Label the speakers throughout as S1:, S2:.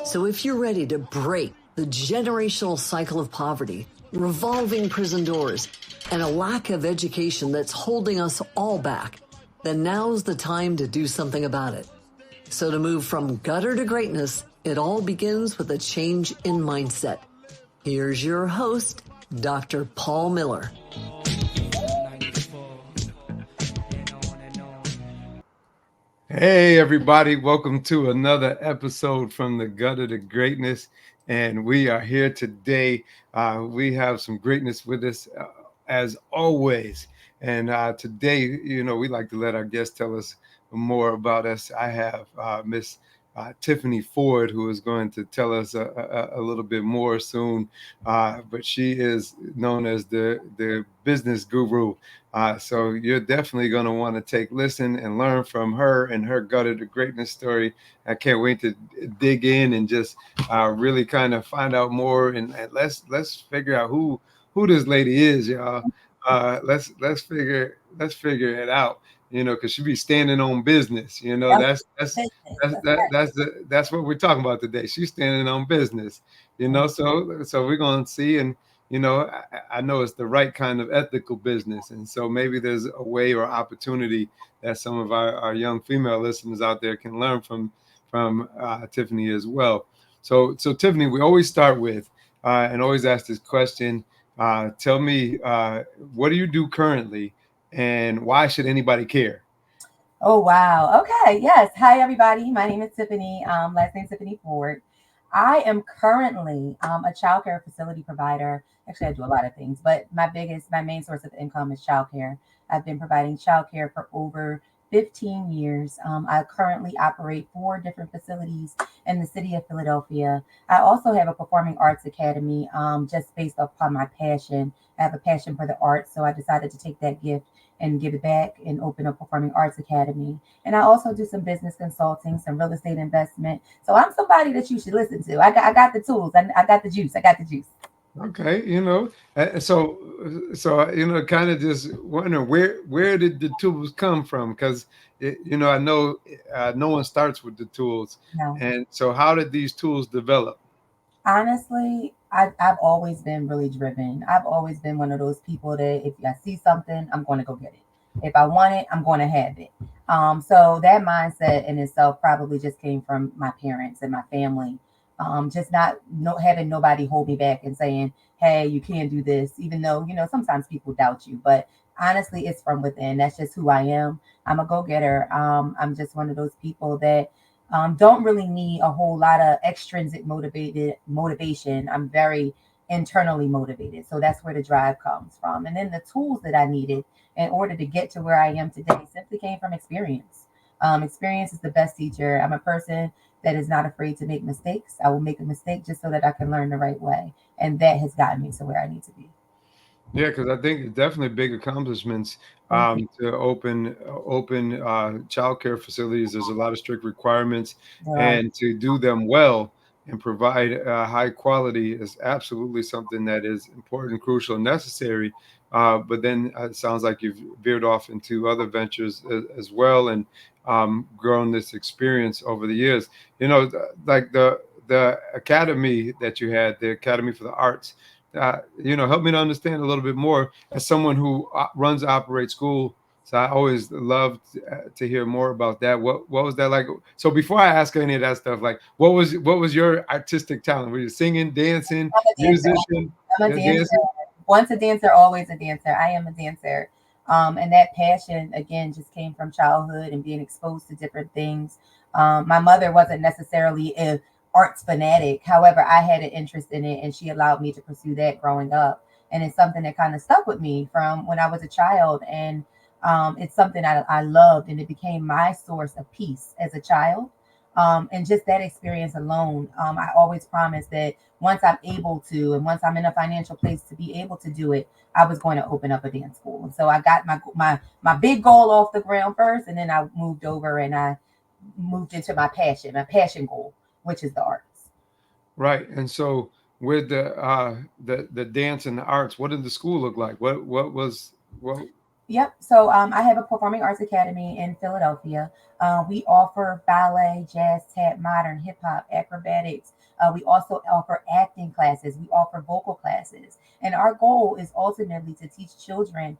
S1: So if you're ready to break the generational cycle of poverty, revolving prison doors, and a lack of education that's holding us all back, then now's the time to do something about it. So to move from gutter to greatness, it all begins with a change in mindset. Here's your host, Dr. Paul Miller.
S2: Hey, everybody. Welcome to another episode from the Gutter to Greatness. And we are here today. We have some greatness with us as always. And today, we like to let our guests tell us more about us. I have Miss Tiffany Ford, who is going to tell us a little bit more soon. But she is known as the business guru. So you're definitely going to want to listen and learn from her and her gutter to greatness story. I can't wait to dig in and just really kind of find out more. And let's figure out who this lady is, y'all. Let's figure it out. Because she be standing on business. That's what we're talking about today. She's standing on business. So we're going to see. And I know it's the right kind of ethical business. And so maybe there's a way or opportunity that some of our young female listeners out there can learn from Tiffany as well. So Tiffany, we always start with and always ask this question. Tell me, what do you do currently and why should anybody care?
S3: Oh, wow. Okay. Yes. Hi, everybody. My name is Tiffany. Last name Tiffany Ford. I am currently a childcare facility provider. Actually, I do a lot of things, but my main source of income is childcare. I've been providing childcare for over 15 years. I currently operate 4 different facilities in the city of Philadelphia. I also have a performing arts academy just based upon my passion. I have a passion for the arts, so I decided to take that gift and give it back and open a performing arts academy. And I also do some business consulting, some real estate investment. So I'm somebody that you should listen to. I got the tools. I got the juice.
S2: Okay, so kind of just wondering where did the tools come from? Because I know no one starts with the tools,
S3: No.
S2: And so how did these tools develop?
S3: Honestly, I've always been really driven. I've always been one of those people that if I see something, I'm going to go get it. If I want it, I'm going to have it. So that mindset in itself probably just came from my parents and my family. Just not having nobody hold me back and saying, "Hey, you can't do this," even though sometimes people doubt you. But honestly, it's from within. That's just who I am. I'm a go-getter. I'm just one of those people that don't really need a whole lot of extrinsic motivation. I'm very internally motivated. So that's where the drive comes from. And then the tools that I needed in order to get to where I am today simply came from experience. Experience is the best teacher. I'm a person that is not afraid to make mistakes. I will make a mistake just so that I can learn the right way. And that has gotten me to where I need to be.
S2: Yeah, because I think it's definitely big accomplishments to open childcare facilities. There's a lot of strict requirements, and to do them well and provide high quality is absolutely something that is important, crucial, and necessary. But then it sounds like you've veered off into other ventures as well, and grown this experience over the years. Like the academy that you had, the Academy for the Arts. Help me to understand a little bit more as someone who operates school. So I always love to hear more about that. What was that like? So before I ask any of that stuff, like what was your artistic talent? Were you singing, dancing, musician?
S3: I'm a dancer. Once a dancer, always a dancer. I am a dancer. And that passion, again, just came from childhood and being exposed to different things. My mother wasn't necessarily a arts fanatic. However, I had an interest in it and she allowed me to pursue that growing up. And it's something that kind of stuck with me from when I was a child. And it's something I loved and it became my source of peace as a child. And just that experience alone, I always promised that once I'm able to, and once I'm in a financial place to be able to do it, I was going to open up a dance school. And so I got my big goal off the ground first, and then I moved over and I moved into my passion goal, which is the arts.
S2: Right. And so with the dance and the arts, what did the school look like? What
S3: Yep. So I have a performing arts academy in Philadelphia. We offer ballet, jazz, tap, modern, hip hop, acrobatics. We also offer acting classes. We offer vocal classes. And our goal is ultimately to teach children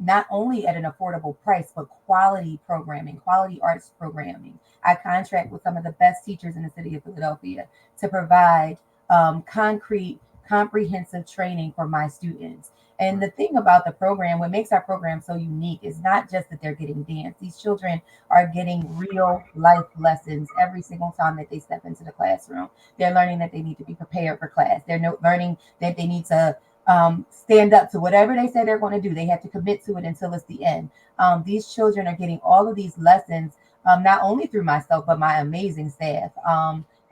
S3: not only at an affordable price, but quality programming, quality arts programming. I contract with some of the best teachers in the city of Philadelphia to provide concrete, comprehensive training for my students. And the thing about the program, what makes our program so unique is not just that they're getting dance. These children are getting real life lessons every single time that they step into the classroom. They're learning that they need to be prepared for class. They're learning that they need to stand up to whatever they say they're going to do. They have to commit to it until it's the end. These children are getting all of these lessons, not only through myself, but my amazing staff.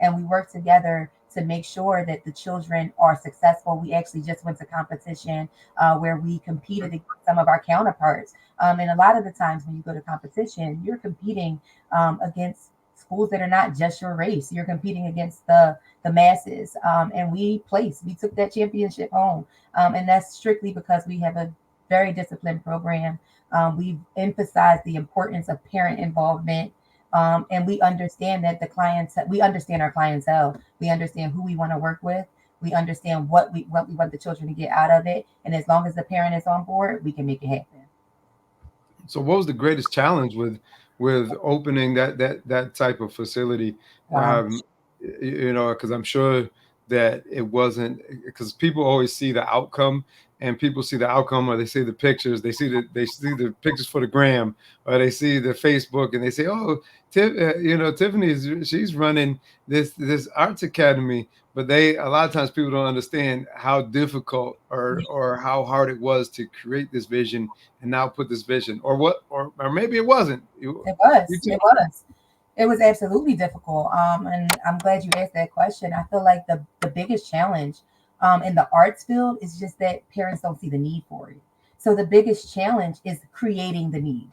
S3: And we work together to make sure that the children are successful. We actually just went to competition where we competed against some of our counterparts. And a lot of the times when you go to competition, you're competing against schools that are not just your race. You're competing against the masses. And we placed. We took that championship home. And that's strictly because we have a very disciplined program. We've emphasized the importance of parent involvement. And we understand that we understand our clientele. We understand who we want to work with. We understand what we want the children to get out of it. And as long as the parent is on board, we can make it happen.
S2: So what was the greatest challenge with opening that type of facility?
S3: Wow.
S2: Because I'm sure that it wasn't, because people always see the outcome, and people see the outcome, or they see the pictures, they see the pictures for the gram, or they see the Facebook, and they say, oh, Tiffany's, she's running this arts academy. But a lot of times people don't understand how difficult or how hard it was to create this vision and now put this vision, or what, or maybe it wasn't.
S3: It was.
S2: You
S3: It
S2: tell.
S3: was. It was absolutely difficult. And I'm glad you asked that question. I feel like the biggest challenge in the arts field is just that parents don't see the need for it. So the biggest challenge is creating the need.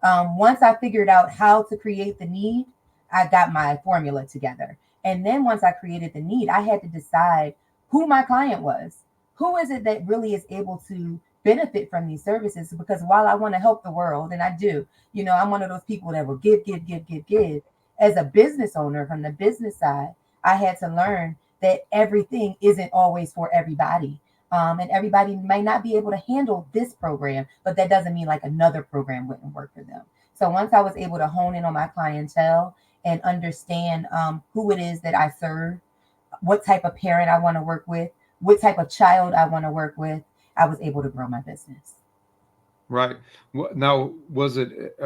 S3: Once I figured out how to create the need, I got my formula together. And then once I created the need, I had to decide who my client was. Who is it that really is able to benefit from these services? Because while I want to help the world, and I do, I'm one of those people that will give, give, give, give, give. As a business owner from the business side, I had to learn that everything isn't always for everybody. And everybody may not be able to handle this program, but that doesn't mean like another program wouldn't work for them. So once I was able to hone in on my clientele and understand who it is that I serve, what type of parent I want to work with, what type of child I want to work with, I was able to grow my business.
S2: Right. Now, was it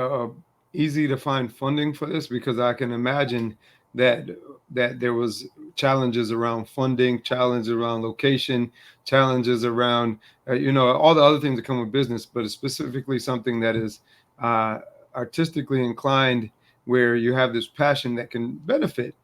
S2: easy to find funding for this? Because I can imagine that there was challenges around funding, challenges around location, challenges around all the other things that come with business, but it's specifically something that is uh, artistically inclined, where you have this passion that can benefit.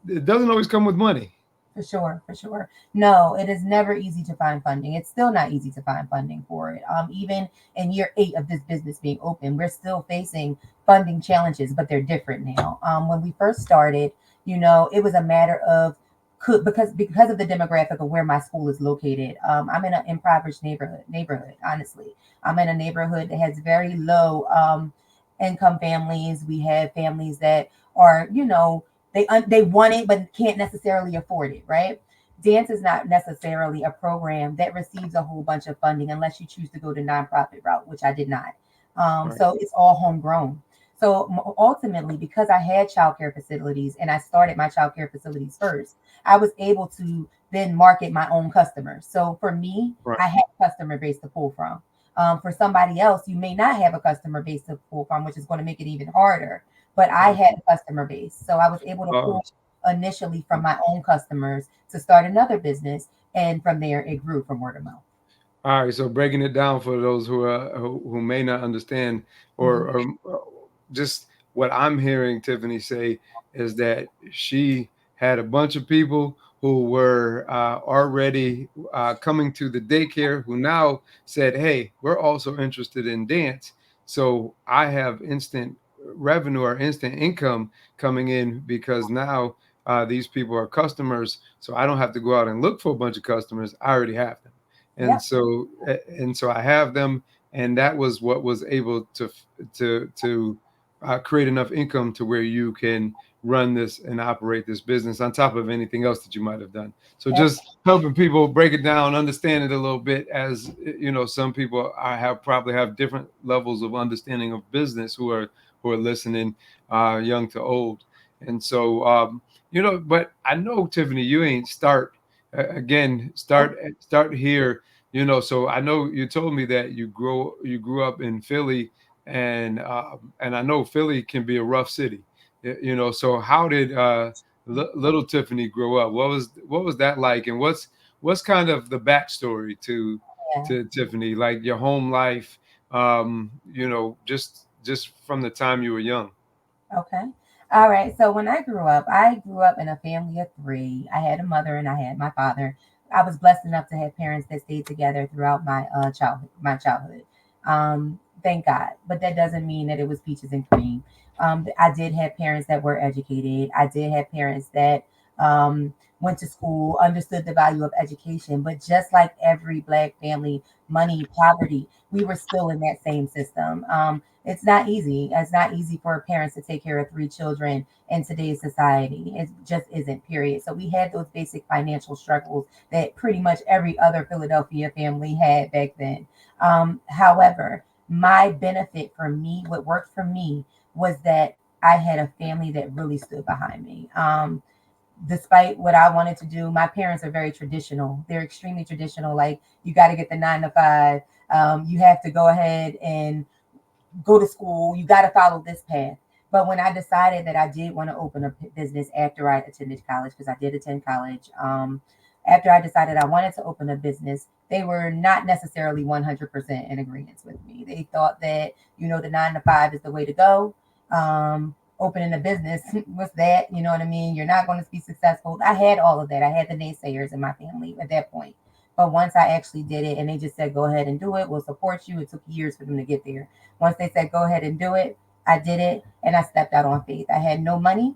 S2: It doesn't always come with money.
S3: For sure, for sure. No, it is never easy to find funding. It's still not easy to find funding for it. Even in year 8 of this business being open, we're still facing funding challenges, but they're different now. When we first started, it was a matter of because of the demographic of where my school is located. I'm in an impoverished neighborhood. Honestly, I'm in a neighborhood that has very low income families. We have families that are, they want it but can't necessarily afford it, right? Dance is not necessarily a program that receives a whole bunch of funding unless you choose to go the nonprofit route, which I did not.
S2: Right.
S3: So it's all homegrown. So ultimately, because I had childcare facilities and I started my childcare facilities first, I was able to then market my own customers. So for me,
S2: Right.
S3: I had a customer base to pull from. For somebody else, you may not have a customer base to pull from, which is going to make it even harder. But I
S2: Right.
S3: had a customer base, so I was able to
S2: Uh,
S3: pull initially from my own customers to start another business, and from there it grew from word of mouth.
S2: All right, so breaking it down for those who may not understand,
S3: Mhm.
S2: or just what I'm hearing Tiffany say is that she had a bunch of people who were already coming to the daycare, who now said, "Hey, we're also interested in dance, so I have instant revenue or instant income coming in because now these people are customers, so I don't have to go out and look for a bunch of customers. I already have them." and
S3: Yep.
S2: so and so I have them, and that was what was able to create enough income to where you can run this and operate this business on top of anything else that you might have done. So
S3: That's
S2: just helping people break it down, understand it a little bit, as you know, some people probably have different levels of understanding of business who are listening, young to old. And so, but I know, Tiffany, you ain't again, start here, so I know you told me that you grew up in Philly, and I know Philly can be a rough city. So how did little Tiffany grow up? What was that like, and what's kind of the backstory to
S3: yeah.
S2: Tiffany, like your home life, just from the time you were young.
S3: Okay. All right. So when I grew up in a family of three. I had a mother and I had my father. I was blessed enough to have parents that stayed together throughout my childhood. Thank God. But that doesn't mean that it was peaches and cream. I did have parents that were educated. I did have parents that went to school, understood the value of education. But just like every black family, money, poverty, we were still in that same system. It's not easy. It's not easy for parents to take care of three children in today's society. It just isn't, period. So we had those basic financial struggles that pretty much every other Philadelphia family had back then. However, my benefit for me, what worked for me, was that I had a family that really stood behind me. Despite what I wanted to do, my parents are very traditional. They're extremely traditional. Like, you got to get the 9 to 5. You have to go ahead and go to school. You got to follow this path. But when I decided that I did want to open a business after I attended college, because I did attend college, after I decided I wanted to open a business, they were not necessarily 100% in agreement with me. They thought that, the 9 to 5 is the way to go. Opening a business was that, you know what I mean? You're not going to be successful. I had all of that. I had the naysayers in my family at that point. But once I actually did it and they just said, go ahead and do it, we'll support you. It took years for them to get there. Once they said, go ahead and do it, I did it and I stepped out on faith. I had no money.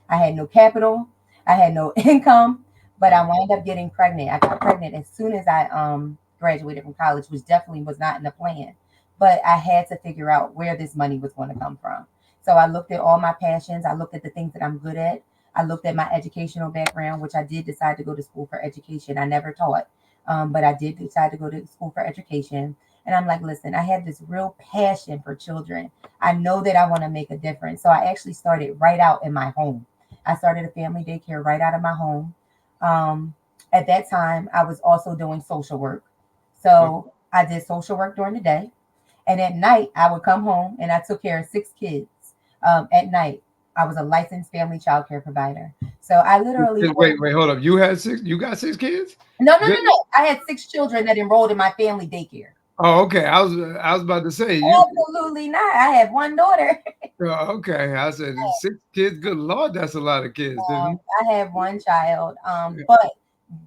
S3: I had no capital. I had no income, but I wound up getting pregnant. I got pregnant as soon as I graduated from college, which definitely was not in the plan. But I had to figure out where this money was going to come from. So I looked at all my passions. I looked at the things that I'm good at. I looked at my educational background, which I did decide to go to school for education. I never taught, but I did decide to go to school for education. And I'm like, listen, I have this real passion for children. I know that I want to make a difference. So I actually started right out in my home. I started a family daycare right out of my home. At that time, I was also doing social work. So I did social work during the day. And at night, I would come home and I took care of 6 kids. At night, I was a licensed family child care provider. So I literally
S2: Wait, hold up. You got 6 kids? Good.
S3: no. I had 6 children that enrolled in my family daycare.
S2: Oh, okay. I was about to say
S3: Absolutely not. I have one daughter.
S2: okay. I said 6 kids. Good Lord, that's a lot of kids, Tiffany.
S3: I have one child.
S2: Yeah.
S3: But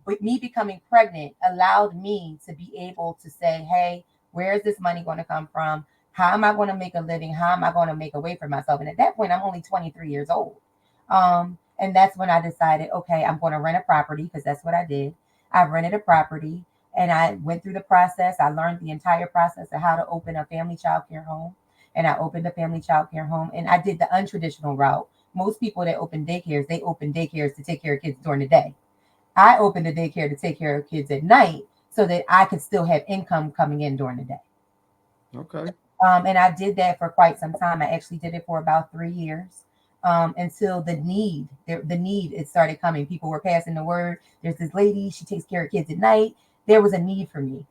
S3: with me becoming pregnant allowed me to be able to say, hey, where is this money going to come from? How am I going to make a living? How am I going to make a way for myself? And at that point, I'm only 23 years old. And that's when I decided, okay, I'm going to rent a property, because that's what I did. I rented a property and I went through the process. I learned the entire process of how to open a family child care home. And I opened a family child care home and I did the untraditional route. Most people that open daycares, they open daycares to take care of kids during the day. I opened a daycare to take care of kids at night so that I could still have income coming in during the day.
S2: Okay.
S3: And I did that for quite some time. I actually did it for about 3 years, until the need, it started coming. People were passing the word. There's this lady, she takes care of kids at night. There was a need for me.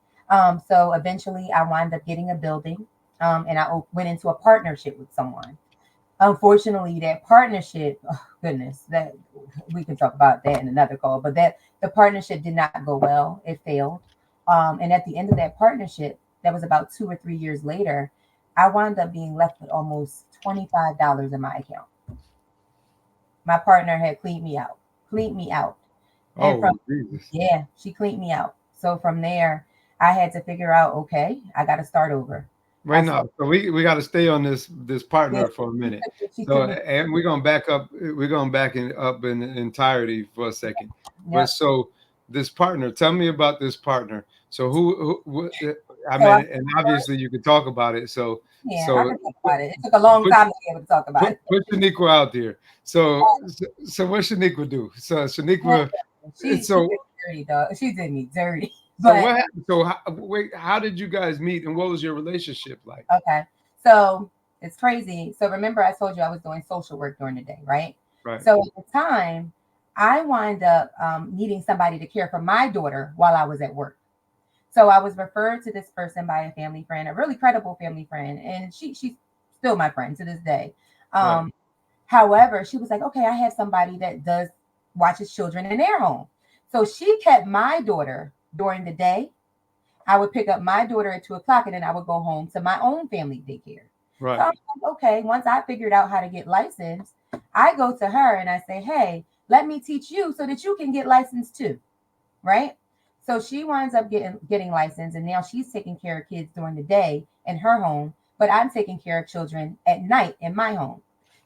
S3: So eventually I wound up getting a building, and I went into a partnership with someone. Unfortunately, that partnership, oh goodness, that we can talk about that in another call, but that the partnership did not go well. It failed. And at the end of that partnership, that was about 2 or 3 years later, I wound up being left with almost $25 in my account. My partner had cleaned me out. And
S2: Oh,
S3: from,
S2: Jesus.
S3: yeah, she cleaned me out. So from there, I had to figure out, okay, I got to start over. I
S2: Right
S3: said,
S2: now, so we got to stay on this
S3: yeah,
S2: partner for a minute.
S3: she
S2: So,
S3: took me.
S2: and we're gonna back up. We're gonna back up in entirety for a second. But
S3: Yep.
S2: so this partner, tell me about this partner. So I
S3: So
S2: mean, and obviously you can talk about it. So,
S3: yeah, I
S2: so
S3: can talk about it. It took a long
S2: put
S3: time to be able to talk about it.
S2: put Shaniqua out there. So what Shaniqua do? So Shaniqua,
S3: She
S2: so
S3: did me dirty, dog. She did me dirty.
S2: so
S3: But
S2: what happened? So wait, how did you guys meet, and what was your relationship like?
S3: okay. So it's crazy. So remember I told you I was doing social work during the day, right?
S2: Right,
S3: So at the time, I wind up needing somebody to care for my daughter while I was at work. So I was referred to this person by a family friend, a really credible family friend, and she's still my friend to this day.
S2: right,
S3: Um, However, she was like, okay, I have somebody that does watches children in their home. So she kept my daughter during the day. I would pick up my daughter at 2 o'clock and then I would go home to my own family daycare. So
S2: right.
S3: I'm like, okay, once I figured out how to get licensed, I go to her and I say, hey, let me teach you so that you can get licensed too. Right. So she winds up getting licensed and now she's taking care of kids during the day in her home, but I'm taking care of children at night in my home.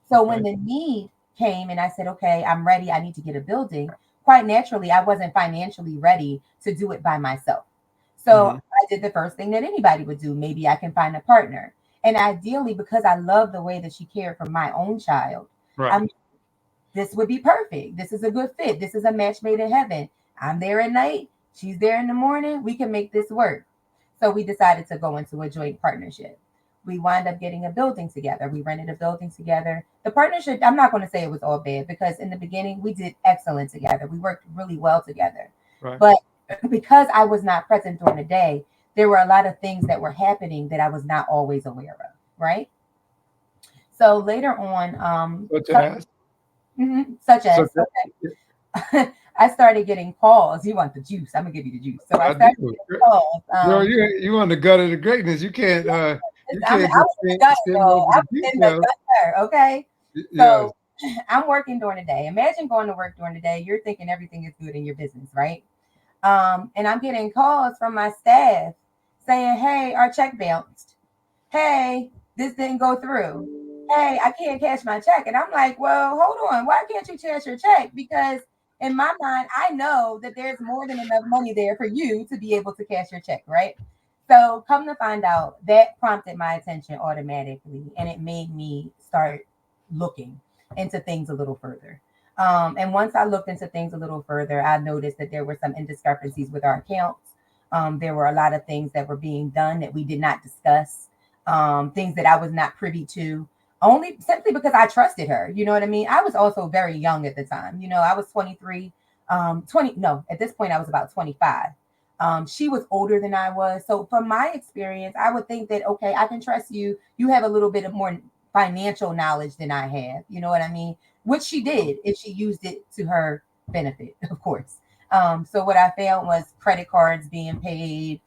S3: So when
S2: Okay.
S3: the need came and I said, okay, I'm ready, I need to get a building, quite naturally, I wasn't financially ready to do it by myself. So
S2: Hmm.
S3: I did the first thing that anybody would do. Maybe I can find a partner. And ideally, because I love the way that she cared for my own child,
S2: Right.
S3: I'm this would be perfect. This is a good fit. This is a match made in heaven. I'm there at night. She's there in the morning. We can make this work. So we decided to go into a joint partnership. We wind up getting a building together. We rented a building together. The partnership, I'm not going to say it was all bad because in the beginning we did excellent together. We worked really well together.
S2: Right.
S3: But because I was not present during the day, there were a lot of things that were happening that I was not always aware of. Right. So later on,
S2: Such as,
S3: such
S2: such
S3: as, okay, I started getting calls. You want the juice? I'm gonna give you the juice. So I
S2: I
S3: started
S2: do.
S3: getting calls.
S2: Girl, you on the gut of the greatness. You can't
S3: I
S2: just
S3: was in the gutter,
S2: skim
S3: though.
S2: over
S3: I
S2: the
S3: was in the
S2: details.
S3: gutter. Okay,
S2: Yes.
S3: so I'm working during the day. Imagine going to work during the day. You're thinking everything is good in your business, right? And I'm getting calls from my staff saying, "Hey, our check bounced. Hey, this didn't go through. Hey, I can't cash my check." And I'm like, well, hold on. Why can't you cash your check? Because in my mind, I know that there's more than enough money there for you to be able to cash your check, right? So come to find out, that prompted my attention automatically, and it made me start looking into things a little further. And once I looked into things a little further, I noticed that there were some indiscrepancies with our accounts. There were a lot of things that were being done that we did not discuss, things that I was not privy to, only simply because I trusted her. You know what I mean? I was also very young at the time. You know, I was 23, 20, no, at this point I was about 25. She was older than I was. So from my experience, I would think that, okay, I can trust you. You have a little bit of more financial knowledge than I have. You know what I mean? Which she did if she used it to her benefit, of course. So what I found was credit cards being paid,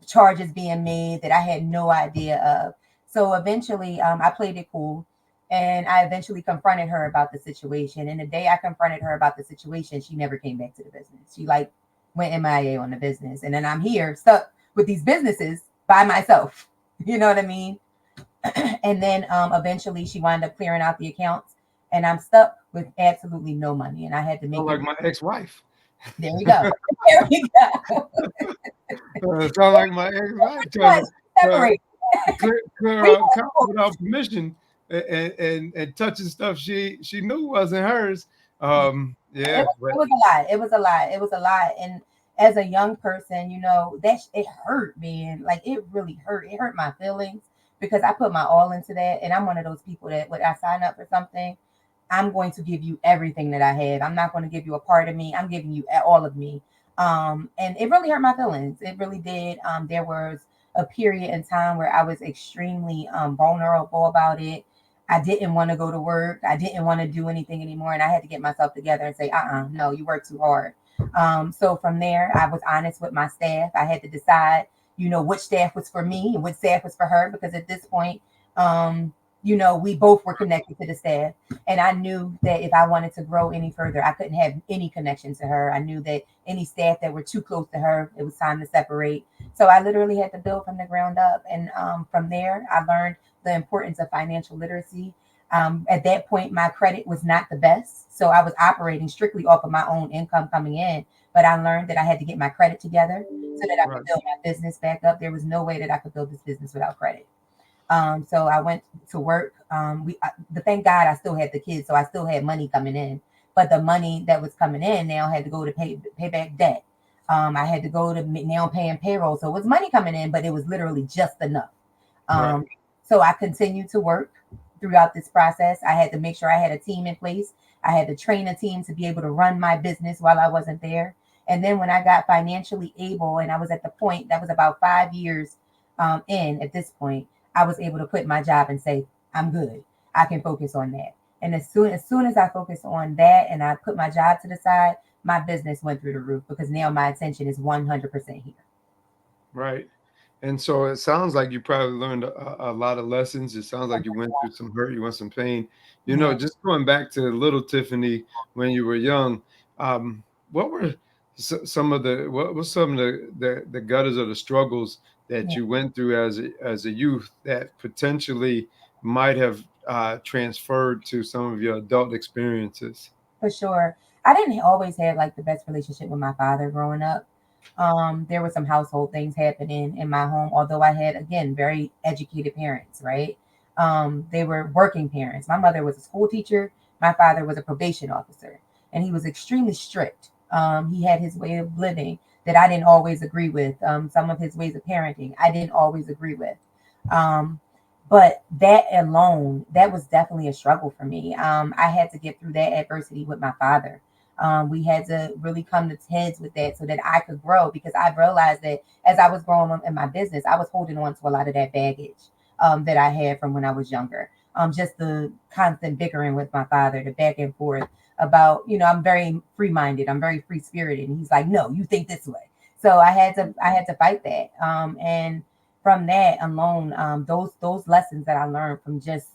S3: charges being made that I had no idea of. So eventually, I played it cool, and I eventually confronted her about the situation. And the day I confronted her about the situation, she never came back to the business. She like went MIA on the business, and then I'm here stuck with these businesses by myself. You know what I mean? And then eventually, she wound up clearing out the accounts, and I'm stuck with absolutely no money, and I had to
S2: Sound
S3: make it.
S2: like my ex-wife.
S3: There we go. There we go.
S2: Sound like my ex-wife trying to
S3: Separate.
S2: clear
S3: We
S2: out accounts without permission and touching stuff she knew wasn't hers.
S3: It
S2: Yeah,
S3: was,
S2: but
S3: it was a lot. It was a lot. It was a lot. And as a young person, you know, it hurt, man. Like it really hurt. It hurt my feelings because I put my all into that. And I'm one of those people that when I sign up for something, I'm going to give you everything that I have. I'm not going to give you a part of me. I'm giving you all of me. And it really hurt my feelings. It really did. There was a period in time where I was extremely vulnerable about it. I didn't want to go to work. I didn't want to do anything anymore. And I had to get myself together and say, no, you work too hard. So from there, I was honest with my staff. I had to decide, you know, which staff was for me and which staff was for her, because at this point, you know, we both were connected to the staff. And I knew that if I wanted to grow any further, I couldn't have any connection to her. I knew that any staff that were too close to her, it was time to separate. So I literally had to build from the ground up. And from there, I learned the importance of financial literacy. At that point, my credit was not the best. So I was operating strictly off of my own income coming in. But I learned that I had to get my credit together. so that I
S2: Right.
S3: could build my business back up. There was no way that I could build this business without credit. So I went to work. But thank God I still had the kids, so I still had money coming in. But the money that was coming in now had to go to pay back debt. I had to go to now paying payroll, so it was money coming in, but it was literally just enough.
S2: Right.
S3: So I continued to work throughout this process. I had to make sure I had a team in place. I had to train a team to be able to run my business while I wasn't there. And then when I got financially able, and I was at the point that was about 5 years in at this point, I was able to quit my job and say, I'm good. I can focus on that. And as soon as I focused on that and I put my job to the side, my business went through the roof because now my attention is 100% here.
S2: Right. And so it sounds like you probably learned a lot of lessons. It sounds like you went through some hurt, you went some pain.
S3: Yeah.
S2: Just going back to little Tiffany when you were young, what were some of the what was some of the gutters or the struggles that
S3: Yeah.
S2: you went through as a youth that potentially might have transferred to some of your adult experiences?
S3: For sure. I didn't always have like the best relationship with my father growing up. There were some household things happening in my home, although I had again very educated parents, right? They were working parents. My mother was a school teacher, my father was a probation officer, and he was extremely strict. He had his way of living that I didn't always agree with. Some of his ways of parenting I didn't always agree with. Um, but that alone, that was definitely a struggle for me. I had to get through that adversity with my father. We had to really come to heads with that so that I could grow because I realized that as I was growing up in my business, I was holding on to a lot of that baggage that I had from when I was younger. Just the constant bickering with my father, the back and forth about, I'm very free minded, I'm very free spirited, and he's like, no, you think this way. So I had to fight that. And from that alone, those lessons that I learned from just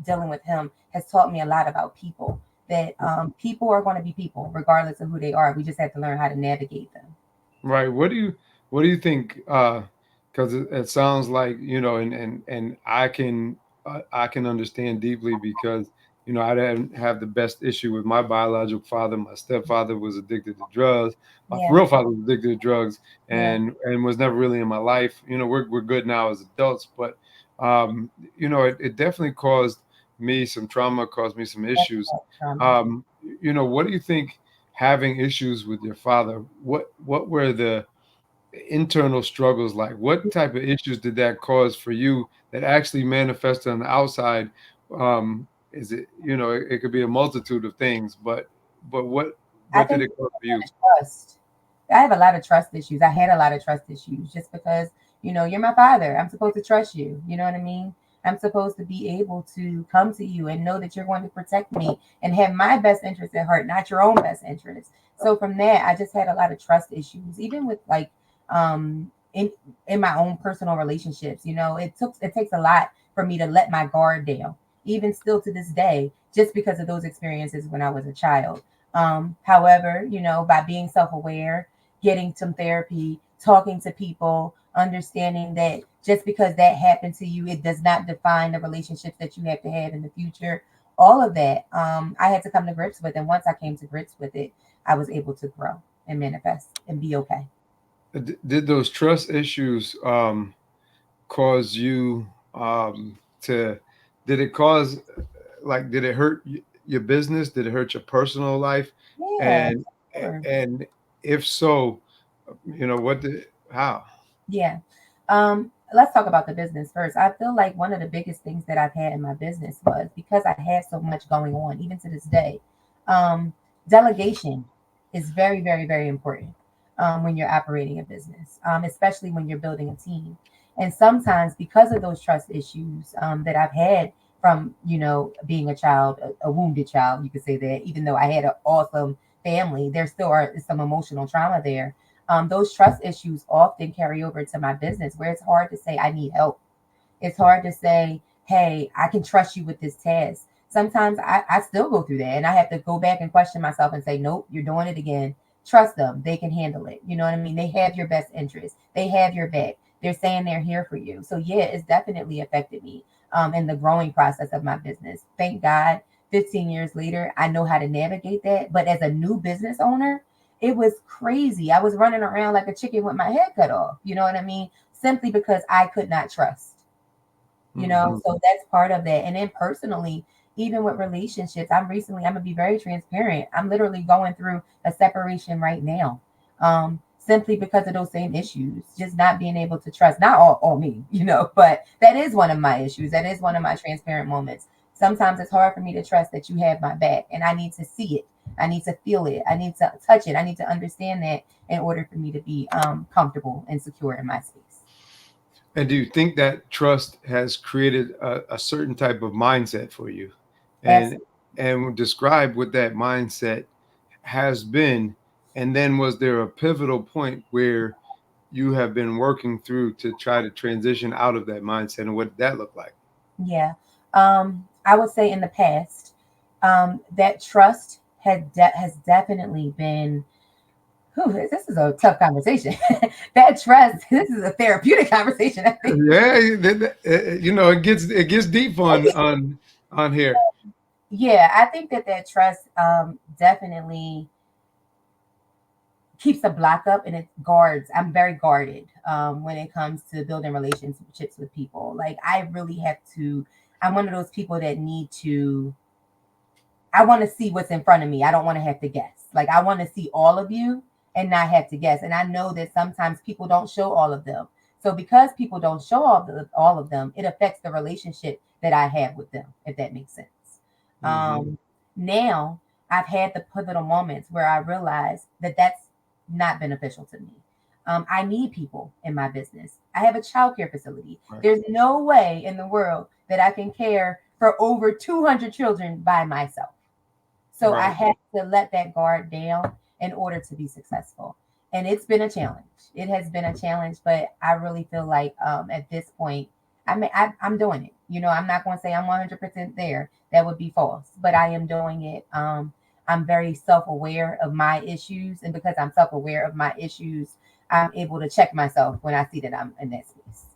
S3: dealing with him has taught me a lot about people. That people are going to be people, regardless of who they are. We just have to learn how to navigate them.
S2: Right. What do you think? Because it sounds like and I can understand deeply because I didn't have the best issue with my biological father. My stepfather was addicted to drugs. My
S3: Yeah,
S2: real father was addicted to drugs
S3: yeah,
S2: and was never really in my life. We're good now as adults, but it definitely caused me some trauma, caused me some
S3: that's
S2: issues.
S3: that trauma.
S2: What do you think? Having issues with your father, what were the internal struggles like? What type of issues did that cause for you that actually manifested on the outside? Is it, it could be a multitude of things, but
S3: I
S2: what did
S3: think
S2: it cause for you?
S3: trust. I have a lot of trust issues. I had a lot of trust issues just because, you're my father. I'm supposed to trust you. You know what I mean? I'm supposed to be able to come to you and know that you're going to protect me and have my best interest at heart, not your own best interest. So from there, I just had a lot of trust issues, even with like in my own personal relationships. It takes a lot for me to let my guard down, even still to this day, just because of those experiences when I was a child. However, by being self aware, getting some therapy, talking to people, understanding that just because that happened to you, it does not define the relationships that you have to have in the future. All of that, I had to come to grips with. And once I came to grips with it, I was able to grow and manifest and be okay.
S2: Did those trust issues cause you to? Did it cause did it hurt your business? Did it hurt your personal life?
S3: Yeah,
S2: And
S3: sure.
S2: and if so, what did how?
S3: Yeah. Let's talk about the business first. I feel like one of the biggest things that I've had in my business was because I have so much going on, even to this day. Um, Delegation is very, very, very important when you're operating a business, especially when you're building a team. And sometimes, because of those trust issues that I've had from, being a child, a wounded child, you could say that, even though I had an awesome family, there still are some emotional trauma there. Those trust issues often carry over to my business where it's hard to say I need help. It's hard to say, hey, I can trust you with this task. Sometimes I still go through that and I have to go back and question myself and say, nope, you're doing it again. Trust them. They can handle it. You know what I mean? They have your best interest. They have your back. They're saying they're here for you. So yeah, it's definitely affected me in the growing process of my business. Thank God, 15 years later, I know how to navigate that. But as a new business owner, It was crazy. I was running around like a chicken with my head cut off. You know what I mean? Simply because I could not trust. So that's part of that. And then personally, even with relationships, I'm gonna be very transparent. I'm literally going through a separation right now. Simply because of those same issues, just not being able to trust, not all me, but that is one of my issues. That is one of my transparent moments. Sometimes it's hard for me to trust that you have my back, and I need to see it. I need to feel it. I need to touch it. I need to understand that in order for me to be comfortable and secure in my space.
S2: And do you think that trust has created a certain type of mindset for you? And
S3: Absolutely.
S2: describe what that mindset has been. And then was there a pivotal point where you have been working through to try to transition out of that mindset, and what did that look like?
S3: Yeah. I would say in the past, that trust has definitely been. Whew, this is a tough conversation. That trust. This is a therapeutic conversation. I think.
S2: Yeah, it gets deep on here.
S3: Yeah, I think that trust definitely keeps the block up and it guards. I'm very guarded when it comes to building relationships with people. Like I really have to. I'm one of those people that need to. I want to see what's in front of me. I don't want to have to guess. Like I want to see all of you and not have to guess. And I know that sometimes people don't show all of them. So because people don't show all of them, it affects the relationship that I have with them, if that makes sense.
S2: Hmm.
S3: Now I've had the pivotal moments where I realize that that's not beneficial to me. I need people in my business. I have a childcare facility.
S2: Right.
S3: There's no way in the world that I can care for over 200 children by myself. So I
S2: Right.
S3: have to let that guard down in order to be successful. And it's been a challenge. It has been a challenge, but I really feel like at this point, I'm doing it. I'm not going to say I'm 100% there. That would be false, but I am doing it. I'm very self aware of my issues. And because I'm self aware of my issues, I'm able to check myself when I see that I'm in that space.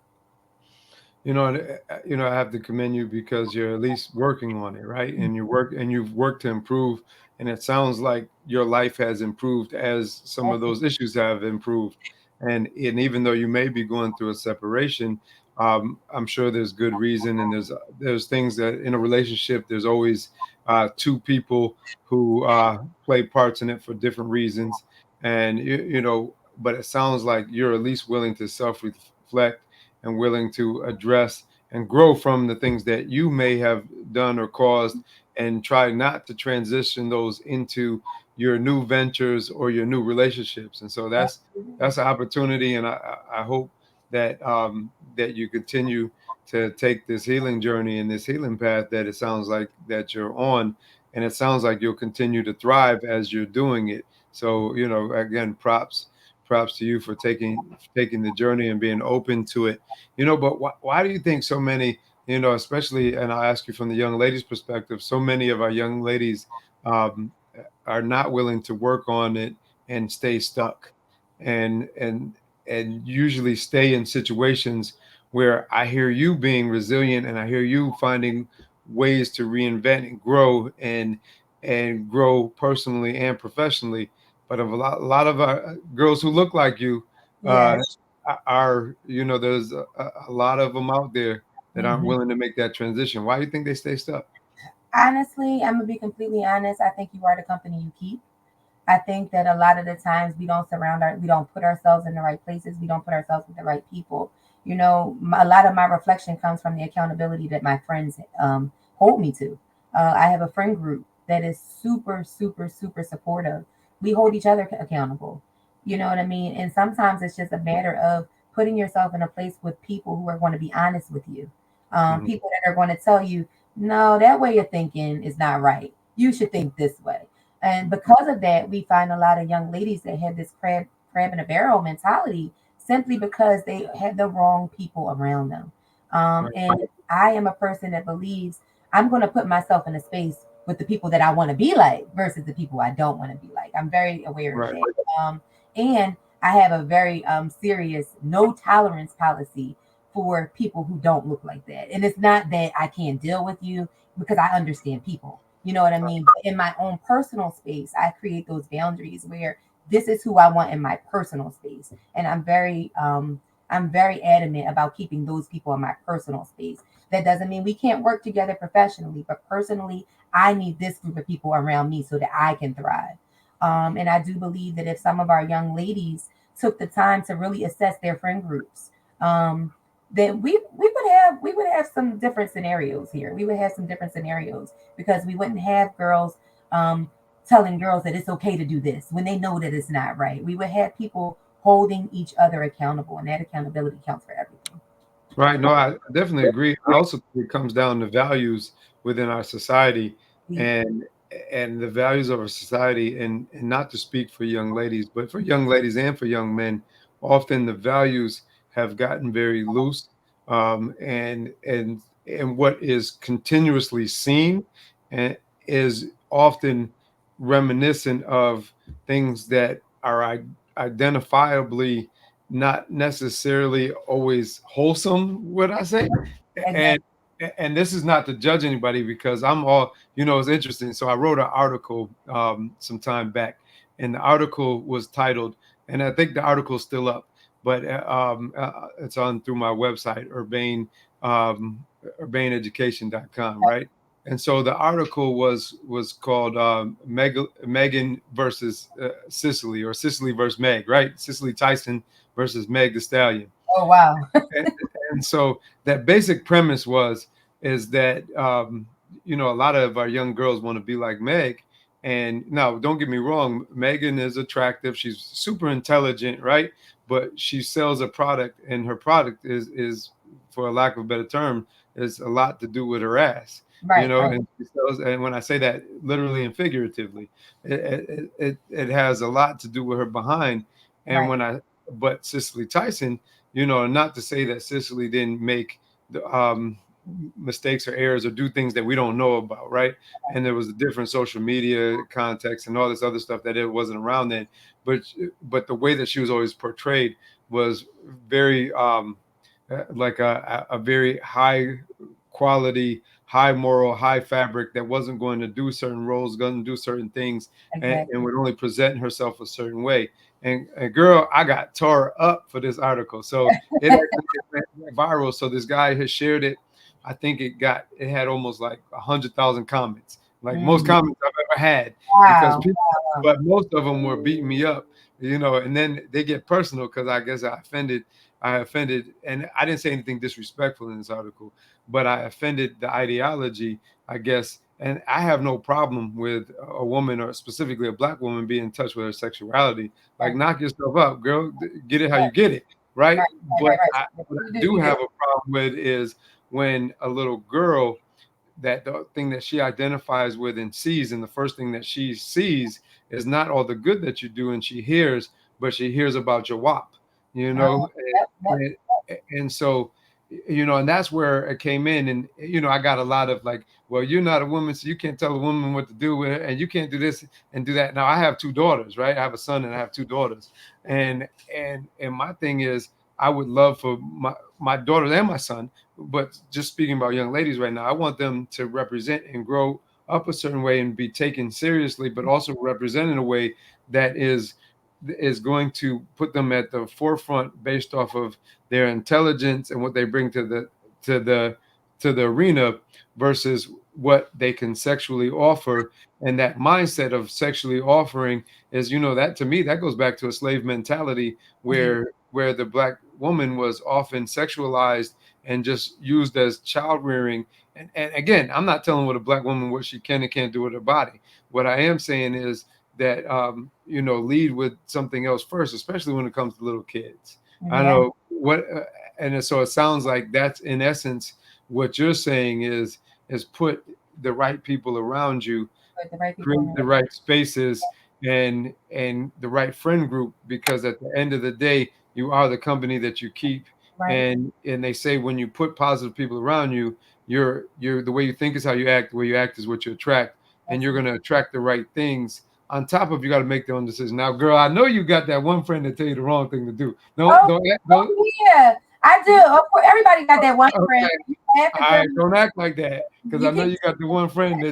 S2: I have to commend you because you're at least working on it, right? And you've worked to improve, and it sounds like your life has improved as some of those issues have improved. And even though you may be going through a separation, I'm sure there's good reason, and there's things that in a relationship there's always two people who play parts in it for different reasons, and but it sounds like you're at least willing to self reflect and willing to address and grow from the things that you may have done or caused, and try not to transition those into your new ventures or your new relationships. And so that's an opportunity, and I hope that you continue to take this healing journey and this healing path that it sounds like that you're on, and it sounds like you'll continue to thrive as you're doing it. So again, props to you for taking the journey and being open to it. But why do you think so many, especially, and I'll ask you from the young ladies' perspective, so many of our young ladies um, are not willing to work on it and stay stuck, and usually stay in situations where I hear you being resilient, and I hear you finding ways to reinvent and grow personally and professionally. But of a lot of girls who look like you, uh,
S3: Yes.
S2: there's a lot of them out there that aren't
S3: Mhm.
S2: willing to make that transition. Why do you think they stay stuck?
S3: Honestly, I'm gonna be completely honest. I think you are the company you keep. I think that a lot of the times we don't put ourselves in the right places. We don't put ourselves with the right people. A lot of my reflection comes from the accountability that my friends hold me to. I have a friend group that is super, super, super supportive. We hold each other accountable. You know what I mean? And sometimes it's just a matter of putting yourself in a place with people who are going to be honest with you.
S2: Mhm.
S3: People that are going to tell you, no, that way of thinking is not right. You should think this way. And because of that, we find a lot of young ladies that have this crab in a barrel mentality simply because they had the wrong people around them.
S2: Right,
S3: And I am a person that believes I'm going to put myself in a space with the people that I want to be like versus the people I don't want to be like. I'm very aware of
S2: right.
S3: that. And I have a very serious no tolerance policy for people who don't look like that. And it's not that I can't deal with you because I understand people. You know what I mean? But in my own personal space, I create those boundaries where this is who I want in my personal space. And I'm very adamant about keeping those people in my personal space. That doesn't mean we can't work together professionally, but personally, I need this group of people around me so that I can thrive. And I do believe that if some of our young ladies took the time to really assess their friend groups, then we would have some different scenarios here. We would have some different scenarios because we wouldn't have girls telling girls that it's okay to do this when they know that it's not right. We would have people holding each other accountable, and that accountability counts for everything.
S2: Right. No, I definitely agree. I also think it comes down to values within our society and the values of our society, and not to speak for young ladies, but for young ladies and for young men, often the values have gotten very loose. And what is continuously seen and is often reminiscent of things that are identifiably not necessarily always wholesome, would I say?
S3: Exactly.
S2: And and this is not to judge anybody, because I'm all, it's interesting. So I wrote an article some time back, and the article was titled, and I think the article's still up, but it's on through my website, urbaneeducation.com, right? And so the article was called Megan versus Cicely, or Cicely versus Meg, right? Cicely Tyson versus Meg the Stallion.
S3: Oh wow.
S2: and, and so that basic premise is that a lot of our young girls want to be like Meg. And now, don't get me wrong, Megan is attractive. She's super intelligent, right? But she sells a product, and her product is, for a lack of a better term, is a lot to do with her ass.
S3: Right, right.
S2: And she sells, and when I say that literally and figuratively, it has a lot to do with her behind. And
S3: Right.
S2: but Cicely Tyson, not to say that Cicely didn't make the mistakes or errors or do things that we don't know about, right? And there was a different social media context and all this other stuff that it wasn't around then. But the way that she was always portrayed was very like a very high quality, high moral, high fabric, that wasn't going to do certain roles, going to do certain things, and
S3: Exactly.
S2: would only present herself a certain way. And girl, I got tore up for this article. So it actually went viral. So this guy has shared it. I think it had almost like 100,000 comments, like most
S3: Mm.
S2: comments I've ever had, because
S3: Wow.
S2: people,
S3: Wow.
S2: but most of them were beating me up, and then they get personal because I guess I offended, and I didn't say anything disrespectful in this article, but I offended the ideology, I guess. And I have no problem with a woman, or specifically a black woman, being in touch with her sexuality. Like,
S3: Right.
S2: knock yourself up, girl. Get it how
S3: Right.
S2: you get it, right?
S3: Right. Right.
S2: But
S3: Right. Right.
S2: what
S3: You
S2: I
S3: do.
S2: do
S3: You do.
S2: have a problem with is when a little girl, that the thing that she identifies with and sees, and the first thing that she sees is not all the good that you do, and she hears, but she hears about your WAP, you
S3: Oh,
S2: know,
S3: yep. Yep.
S2: and so, and that's where it came in. And I got a lot of like, well, you're not a woman, so you can't tell a woman what to do with it, and you can't do this and do that. Now, I have two daughters, right? I have a son and I have two daughters, and my thing is, I would love for my daughters and my son, but just speaking about young ladies right now, I want them to represent and grow up a certain way and be taken seriously, but also represent in a way that is going to put them at the forefront based off of their intelligence and what they bring to the to the arena, versus what they can sexually offer. And that mindset of sexually offering is, that to me, that goes back to a slave mentality,
S3: Indeed.
S2: where the black woman was often sexualized and just used as child rearing. And again, I'm not telling what a black woman what she can and can't do with her body. What I am saying is that lead with something else first, especially when it comes to little kids. I
S3: Yeah.
S2: know what, and so it sounds like that's in essence what you're saying is put the right people around you,
S3: Put the right people
S2: create
S3: in
S2: the right spaces, and the right friend group, because at the end of the day, you are the company that you keep.
S3: right.
S2: And they say, when you put positive people around you, you're the way you think is how you act. The way you act is what you attract, and
S3: That's
S2: you're
S3: it.
S2: going to attract the right things. On top of, you got to make their own decision. Now, girl, I know you got that one friend that tell you the wrong thing to do.
S3: Oh,
S2: Don't.
S3: oh yeah, I do. Of course, everybody got that one friend.
S2: Okay,
S3: You have to
S2: all
S3: tell
S2: right,
S3: them.
S2: don't act like that, because
S3: You
S2: I know
S3: can
S2: you got the one friend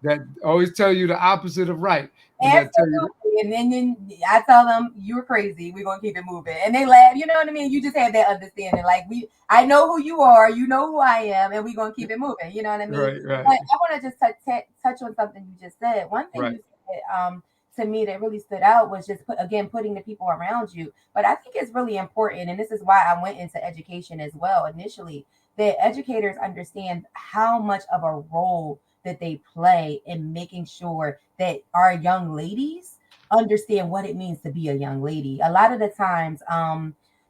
S2: that always tell you the opposite of right, and that tell you
S3: absolutely And then I tell them, you're crazy. We're going to keep it moving. And they laugh. You know what I mean? You just have that understanding. Like, I know who you are. You know who I am. And we're going to keep it moving. You know what I mean?
S2: Right,
S3: But
S2: right,
S3: I want to just touch on something you just said. One thing
S2: right,
S3: you said to me that really stood out was just, putting the people around you. But I think it's really important. And this is why I went into education as well initially, that educators understand how much of a role that they play in making sure that our young ladies understand what it means to be a young lady. A lot of the times,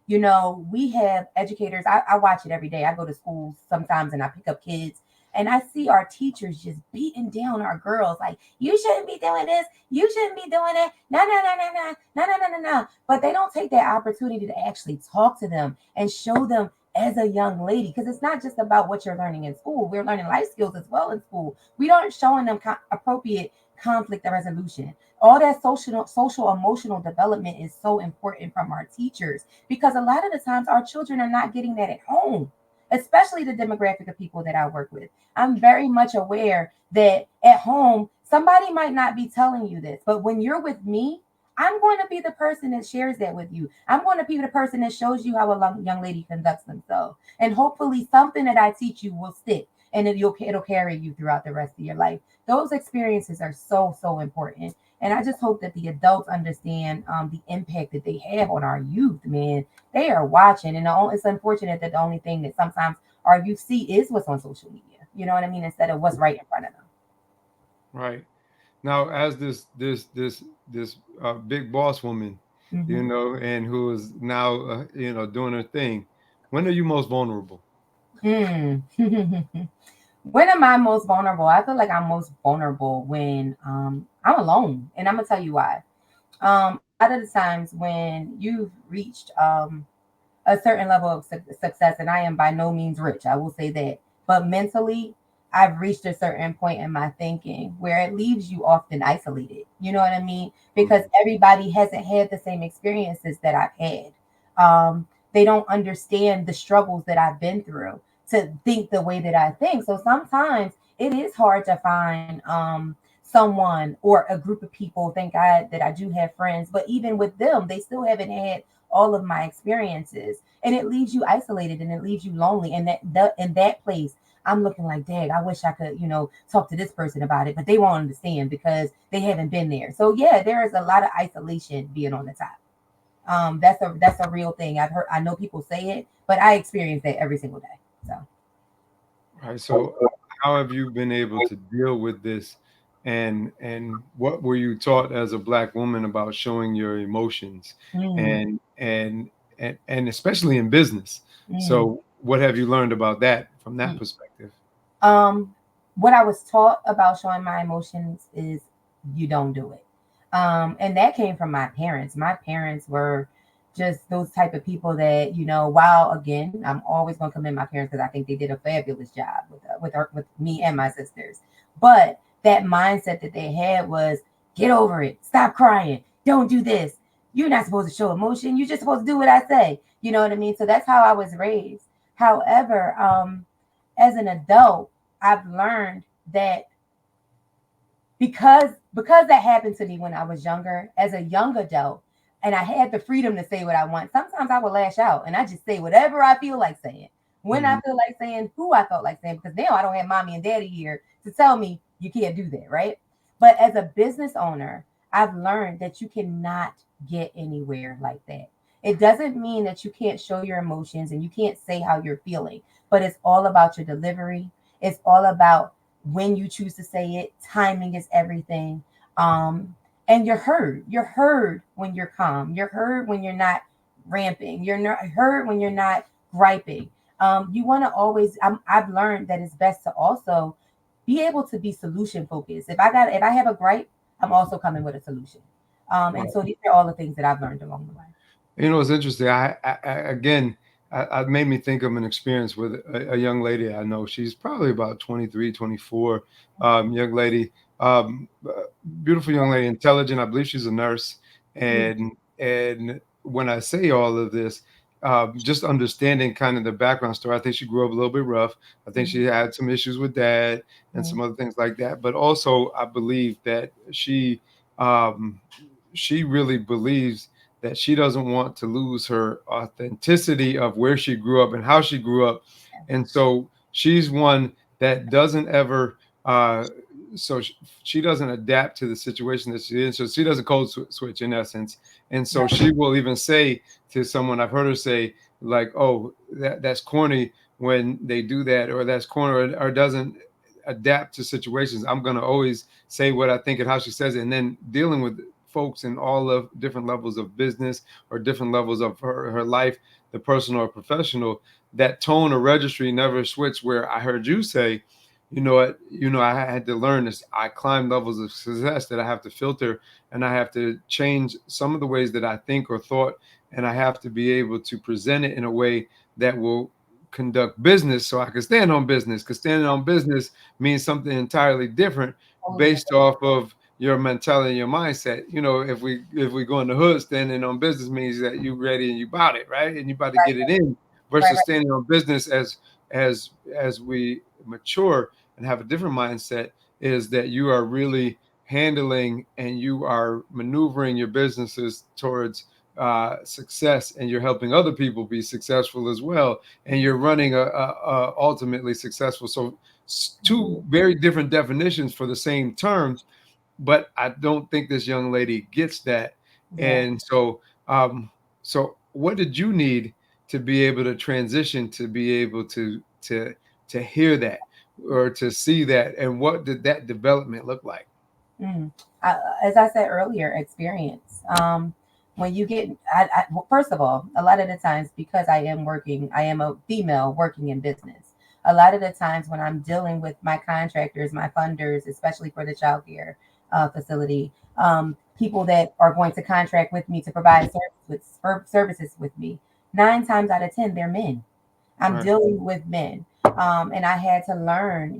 S3: we have educators. I watch it every day. I go to schools sometimes and I pick up kids and I see our teachers just beating down our girls like, you shouldn't be doing this. You shouldn't be doing that. No, no, no, no, no, no, no, no, no, no. But they don't take that opportunity to actually talk to them and show them as a young lady, because it's not just about what you're learning in school. We're learning life skills as well in school. We aren't showing them appropriate conflict resolution. All that social emotional development is so important from our teachers, because a lot of the times our children are not getting that at home, especially the demographic of people that I work with. I'm very much aware that at home somebody might not be telling you this, but when you're with me, I'm going to be the person that shares that with you. I'm going to be the person that shows you how a young lady conducts themselves. And hopefully something that I teach you will stick and it'll carry you throughout the rest of your life. Those experiences are so, so important. And I just hope that the adults understand the impact that they have on our youth, man. They are watching. And it's unfortunate that the only thing that sometimes our youth see is what's on social media. You know what I mean? Instead of what's right in front of them.
S2: right. Now, as this big boss woman,
S3: Mm-hmm.
S2: and who is now doing her thing, when are you most vulnerable?
S3: Mm. When am I most vulnerable? I feel like I'm most vulnerable when I'm alone, and I'm gonna tell you why. A lot of the times when you've reached a certain level of success, and I am by no means rich, I will say that, but mentally, I've reached a certain point in my thinking where it leaves you often isolated. You know what I mean? Because everybody hasn't had the same experiences that I've had. They don't understand the struggles that I've been through to think the way that I think. So sometimes it is hard to find someone or a group of people. Thank God that I do have friends, but even with them, they still haven't had all of my experiences, and it leaves you isolated and it leaves you lonely. And in that place, I'm looking like, dang, I wish I could, talk to this person about it, but they won't understand because they haven't been there. So yeah, there is a lot of isolation being on the top. That's a real thing. I know people say it, but I experience that every single day. So
S2: Right. So, how have you been able to deal with this, and what were you taught as a Black woman about showing your emotions,
S3: mm,
S2: and especially in business?
S3: mm,
S2: So, what have you learned about that from that
S3: mm.
S2: perspective?
S3: Um, what I was taught about showing my emotions is you don't do it. And that came from my parents. My parents were just those type of people that, while again, I'm always going to commend my parents because I think they did a fabulous job with me and my sisters. But that mindset that they had was get over it, stop crying, don't do this. You're not supposed to show emotion. You're just supposed to do what I say. You know what I mean? So that's how I was raised. However, as an adult, I've learned that because that happened to me when I was younger, as a young adult, and I had the freedom to say what I want. Sometimes I would lash out and I just say whatever I feel like saying. When I
S2: Mhm.
S3: feel like saying, who I felt like saying, because now I don't have mommy and daddy here to tell me you can't do that, right? But as a business owner, I've learned that you cannot get anywhere like that. It doesn't mean that you can't show your emotions and you can't say how you're feeling, but it's all about your delivery. It's all about when you choose to say it. Timing is everything. Um, and you're heard. You're heard when you're calm. You're heard when you're not ramping. You're not heard when you're not griping. You want to always. I've learned that it's best to also be able to be solution focused. If I have a gripe, I'm also coming with a solution. And so these are all the things that I've learned along the way.
S2: It's interesting. Again, I made me think of an experience with a young lady I know. She's probably about 23, 24, young lady, beautiful young lady, intelligent. I believe she's a nurse.
S3: Mm,
S2: And when I say all of this, just understanding kind of the background story, I think she grew up a little bit rough. I think she
S3: mm,
S2: had some issues with dad and
S3: mm,
S2: some other things like that. But also, I believe that um, she really believes that she doesn't want to lose her authenticity of where she grew up and how she grew up. And so she's one that doesn't ever, uh, so she doesn't adapt to the situation that she's in. So she doesn't code switch in essence. And so
S3: Right.
S2: she will even say to someone, I've heard her say, like, oh, that's corny when they do that, or that's corny, or doesn't adapt to situations. I'm going to always say what I think and how she says it. And then dealing with folks in all of different levels of business or different levels of her life, the personal or professional, that tone or registry never switched where I heard you say, you know what, I had to learn this. I climb levels of success that I have to filter, and I have to change some of the ways that I think or thought, and I have to be able to present it in a way that will conduct business so I can stand on business, because standing on business means something entirely different
S3: Totally
S2: based
S3: different.
S2: off of your mentality and your mindset. If we go in the hood, standing on business means that you ready and you about it, right? And you about to
S3: Right.
S2: get it in,
S3: Right.
S2: versus
S3: Right.
S2: standing on business as as we mature and have a different mindset, is that you are really handling and you are maneuvering your businesses towards success, and you're helping other people be successful as well, and you're running a ultimately successful. So two
S3: Mhm.
S2: very different definitions for the same terms, but I don't think this young lady gets that.
S3: Yeah.
S2: And so what did you need to be able to transition, to be able to hear that or to see that, and what did that development look like?
S3: Mm. As I said earlier, experience. When you get, well, first of all, a lot of the times, because I am a female working in business. A lot of the times when I'm dealing with my contractors, my funders, especially for the childcare facility, people that are going to contract with me to provide services with me, 9 times out of 10, they're men. I'm
S2: Right.
S3: dealing with men. And I had to learn,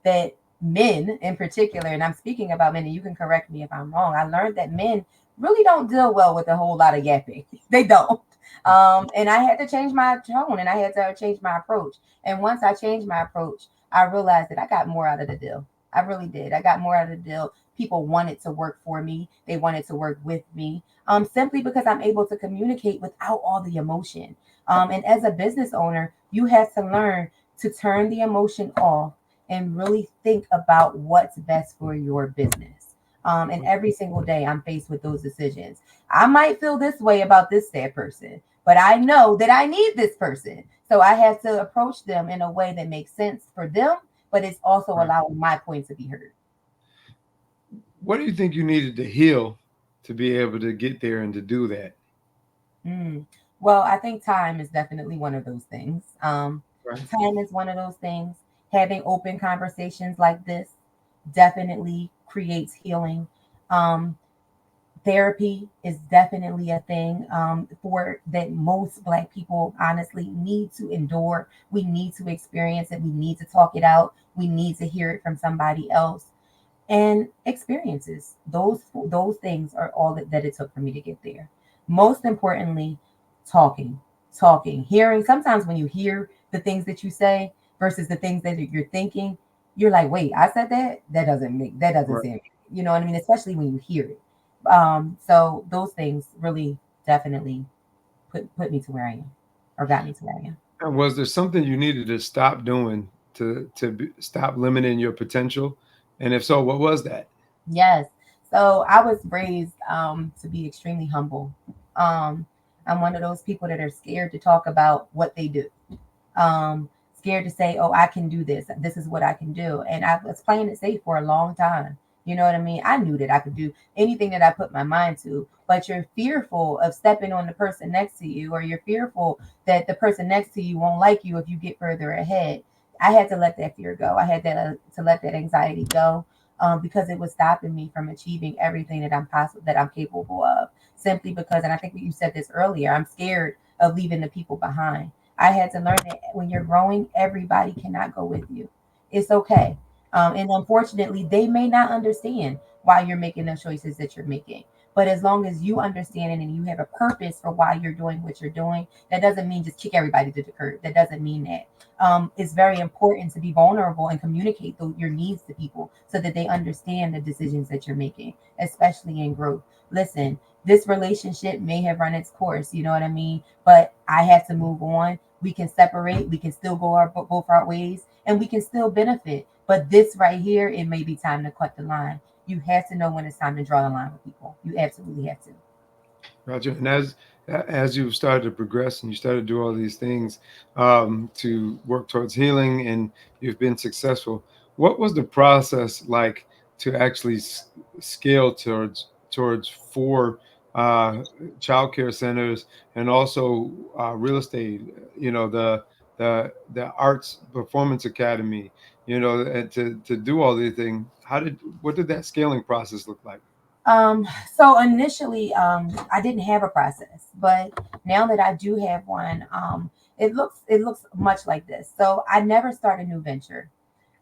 S3: that men in particular, and I'm speaking about men, and you can correct me if I'm wrong. I learned that men really don't deal well with a whole lot of yapping. They don't. And I had to change my tone, and I had to change my approach. And once I changed my approach, I realized that I got more out of the deal. I really did. I got more out of the deal. People wanted to work for me. They wanted to work with me, simply because I'm able to communicate without all the emotion. And as a business owner, you have to learn to turn the emotion off and really think about what's best for your business. And every single day, I'm faced with those decisions. I might feel this way about this sad person, but I know that I need this person. So I have to approach them in a way that makes sense for them, but it's also
S2: Right.
S3: allowing my point to be heard.
S2: What do you think you needed to heal to be able to get there and to do that?
S3: Mm. Well, I think time is definitely one of those things.
S2: Right.
S3: Time is one of those things. Having open conversations like this definitely creates healing. Um, Therapy is definitely a thing, for that most Black people honestly need to endure. We need to experience it. We need to talk it out. We need to hear it from somebody else. And experiences, those things are all that it took for me to get there. Most importantly, talking, hearing. Sometimes when you hear the things that you say versus the things that you're thinking, you're like, wait, I said that. That doesn't
S2: Right.
S3: seem, you know what I mean. Especially when you hear it. So those things really definitely put me to where I am, or got me to where I am.
S2: And was there something you needed to stop doing stop limiting your potential? And if so, what was that?
S3: Yes. So I was raised to be extremely humble. Um, I'm one of those people that are scared to talk about what they do. Scared to say, "Oh, I can do this. This is what I can do." And I was playing it safe for a long time. You know what I mean? I knew that I could do anything that I put my mind to, but you're fearful of stepping on the person next to you, or you're fearful that the person next to you won't like you if you get further ahead. I had to let that fear go. I had to let that anxiety go, because it was stopping me from achieving everything that I'm capable of. Simply because, and I think you said this earlier, I'm scared of leaving the people behind. I had to learn that when you're growing, everybody cannot go with you. It's okay. And unfortunately, they may not understand why you're making the choices that you're making. But as long as you understand it and you have a purpose for why you're doing what you're doing, that doesn't mean just kick everybody to the curb. That doesn't mean that. It's very important to be vulnerable and communicate your needs to people so that they understand the decisions that you're making, especially in growth. Listen, this relationship may have run its course, you know what I mean? But I have to move on. We can separate, we can still go both our ways, and we can still benefit. But this right here, it may be time to cut the line. You have to know when it's time to draw the line with people. You absolutely have to.
S2: Gotcha. And as you started to progress and you started to do all these things to work towards healing, and you've been successful, what was the process like to actually scale towards four child care centers and also real estate? You know, the arts performance academy. You know, and to do all these things. What did that scaling process look like?
S3: So initially, I didn't have a process, but now that I do have one, it looks much like this. So I never start a new venture.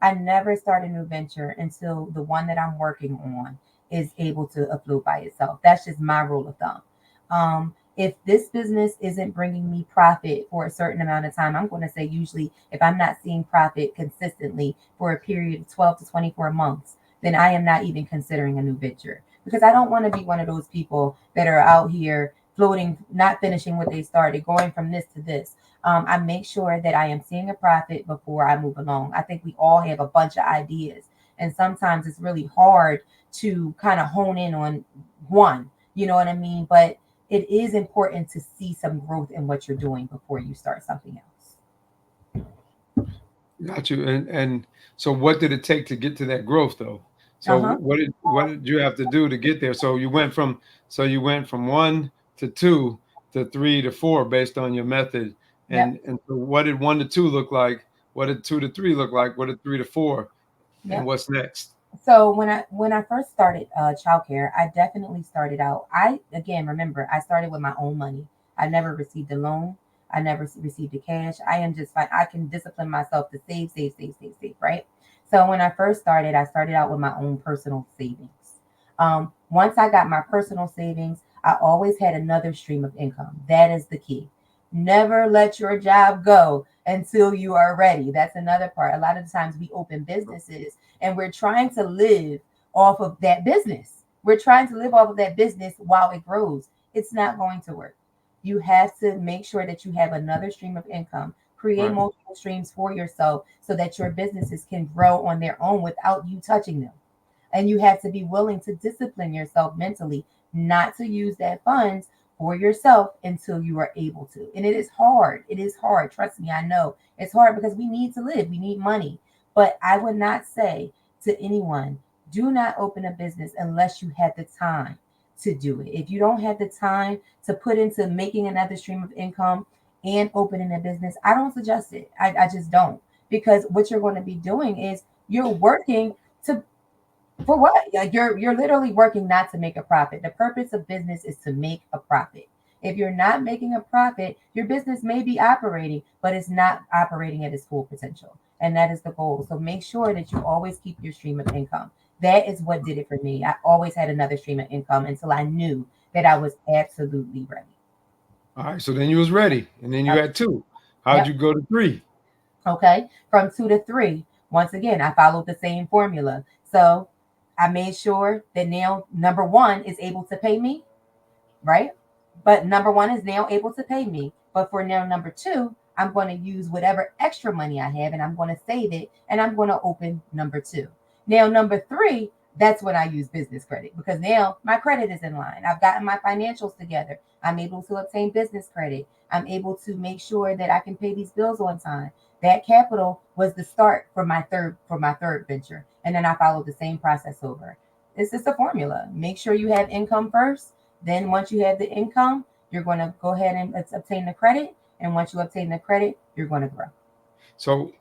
S3: I never start a new venture until the one that I'm working on is able to afloat by itself. That's just my rule of thumb. If this business isn't bringing me profit for a certain amount of time, I'm going to say usually if I'm not seeing profit consistently for a period of 12 to 24 months, then I am not even considering a new venture because I don't want to be one of those people that are out here floating, not finishing what they started, going from this to this. I make sure that I am seeing a profit before I move along. I think we all have a bunch of ideas, and sometimes it's really hard to kind of hone in on one. You know what I mean? But it is important to see some growth in what you're doing before you start something else.
S2: Got you. And so what did it take to get to that growth though?
S3: Uh
S2: So
S3: huh.
S2: what did you have to do to get there? So you went from one to two to three to four based on your method.
S3: Yep.
S2: And so what did one to two look like? What did two to three look like? What did three to four? And
S3: Yep.
S2: what's next?
S3: So when I first started childcare, I definitely started out. I again remember I started with my own money. I never received a loan. I never received a cash. I am just fine. I can discipline myself to save, save, save, save, save. Right. So when I started out with my own personal savings. Once I got my personal savings, I always had another stream of income. That is the key. Never let your job go until you are ready. That's another part. A lot of the times we open businesses and we're trying to live off of that business. We're trying to live off of that business while it grows. It's not going to work. You have to make sure that you have another stream of income. Create
S2: Right.
S3: multiple streams for yourself so that your businesses can grow on their own without you touching them. And you have to be willing to discipline yourself mentally, not to use that funds for yourself until you are able to. And it is hard. It is hard. Trust me, I know it's hard because we need to live, we need money. But I would not say to anyone, do not open a business unless you have the time to do it. If you don't have the time to put into making another stream of income and opening a business, I don't suggest it. I just don't. Because what you're going to be doing is you're working to for what? Like you're literally working not to make a profit. The purpose of business is to make a profit. If you're not making a profit, your business may be operating, but it's not operating at its full potential. And that is the goal. So make sure that you always keep your stream of income. That is what did it for me. I always had another stream of income until I knew that I was absolutely ready.
S2: All right. So then you was ready. And then you
S3: Yep.
S2: had two. How'd
S3: Yep.
S2: you go to three?
S3: Okay. From two to three. Once again, I followed the same formula. So I made sure that now number one is able to pay me, right? But number one is now able to pay me. But for now, number two, I'm going to use whatever extra money I have and I'm going to save it and I'm going to open number two. Now, number three, that's when I use business credit because now my credit is in line. I've gotten my financials together. I'm able to obtain business credit. I'm able to make sure that I can pay these bills on time. That capital was the start for my third venture. And then I followed the same process over. It's just a formula. Make sure you have income first, then once you have the income, you're going to go ahead and obtain the credit. And once you obtain the credit, you're going to grow.
S2: So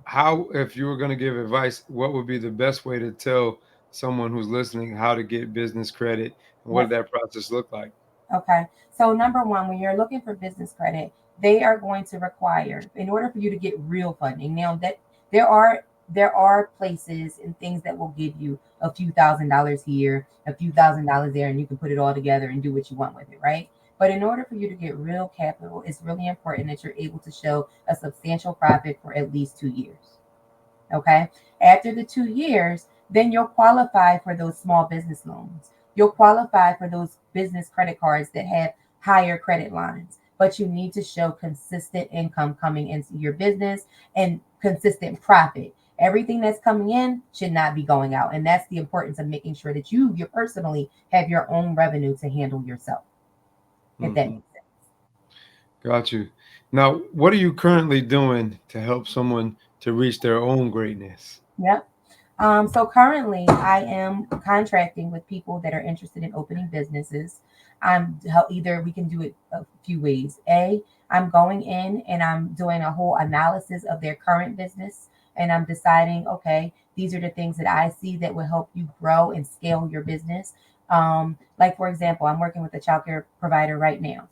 S2: how, if you were going to give advice, what would be the best way to tell someone who's listening how to get business credit and what did
S3: Yep.
S2: that process look like?
S3: Okay. So number one, when you're looking for business credit, they are going to require, in order for you to get real funding. Now that there are there are places and things that will give you a few $1,000s here, a few $1,000s there, and you can put it all together and do what you want with it, right? But in order for you to get real capital, it's really important that you're able to show a substantial profit for at least 2 years. Okay. After the 2 years, then you'll qualify for those small business loans. You'll qualify for those business credit cards that have higher credit lines. But you need to show consistent income coming into your business and consistent profit. Everything that's coming in should not be going out. And that's the importance of making sure that you personally have your own revenue to handle yourself. If that
S2: Mhm.
S3: makes sense.
S2: Got you. Now, what are you currently doing to help someone to reach their own greatness?
S3: Yep. So currently, I am contracting with people that are interested in opening businesses. Either we can do it a few ways. I'm going in and I'm doing a whole analysis of their current business, and I'm deciding, okay, these are the things that I see that will help you grow and scale your business. Like for example, I'm working with a childcare provider right now.